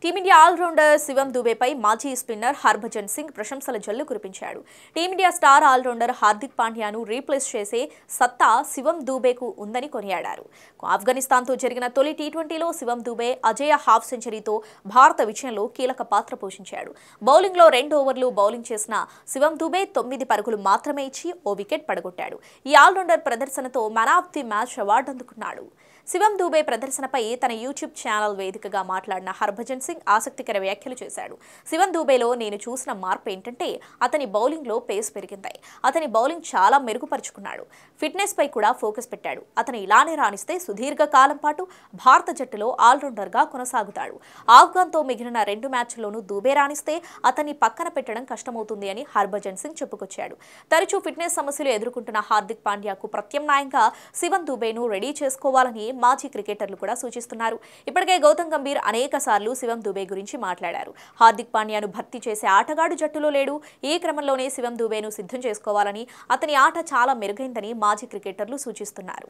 Team India allrounder శివం దుబేపై మాజీ spinner Harbhajan Singh ప్రశంసల జల్లు కురిపించాడు. టీమిండియా స్టార్ ఆల్రౌండర్ హార్దిక్ పాండ్యాను రీప్లేస్ చేసే సత్తా శివం దుబేకు ఉందని కొనియాడారు. ఆఫ్ఘనిస్తాన్తో జరిగిన తొలి టీ20లో శివం దుబే అజేయ హాఫ్ సెంచరీతో భారత విజయంలో కీలక పాత్ర పోషించాడు. బౌలింగ్లో 2 ఓవర్లు బౌలింగ్ చేసిన శివం దుబే 9 పరుగులు మాత్రమే ఇచ్చి ఓ వికెట్ పడగొట్టాడు. ఈ ఆల్రౌండర్ ప్రదర్శనతో man of the match award అందుకున్నాడు. శివం దుబే ప్రదర్శనపై తన యూట్యూబ్ ఛానల్ వేదికగా మాట్లాడిన హర్భజన్ సింగ్ ఆసక్తికర వ్యాఖ్యలు చేశాడు. శివం దుబేలో నేను చూసిన మార్పు ఏంటంటే అతని బౌలింగ్లో పేస్ పెరిగింది. అతని బౌలింగ్ చాలా మెరుగుపరుచుకున్నాడు. ఫిట్నెస్ పై కూడా ఫోకస్ పెట్టాడు. అతను ఇలానే రాణిస్తే సుదీర్ఘ కాలం పాటు భారత జట్టులో ఆల్రౌండర్గా కొనసాగుతాడు. ఆఫ్ఘన్తో మిగిలిన 2 మ్యాచ్ల్లోనూ దుబే రాణిస్తే అతన్ని పక్కన పెట్టడం కష్టమవుతుంది అని హర్భజన్ సింగ్ చెప్పుకొచ్చాడు. తరచూ ఫిట్నెస్ సమస్యలు ఎదుర్కొంటున్న హార్దిక్ పాండ్యాకు ప్రత్యామ్నాయంగా శివం దుబేను రెడీ చేసుకోవాలని మాజీ క్రికెటర్లు కూడా సూచిస్తున్నారు. ఇప్పటికే గౌతమ్ గంభీర్ అనేక సార్లు శివం దుబే గురించి మాట్లాడారు. హార్దిక్ పాండ్యాను భర్తీ చేసే ఆటగాడు జట్టులో లేడు. ఈ క్రమంలోనే శివం దుబేను సిద్ధం చేసుకోవాలని, అతని ఆట చాలా మెరుగైందని మాజీ క్రికెటర్లు సూచిస్తున్నారు.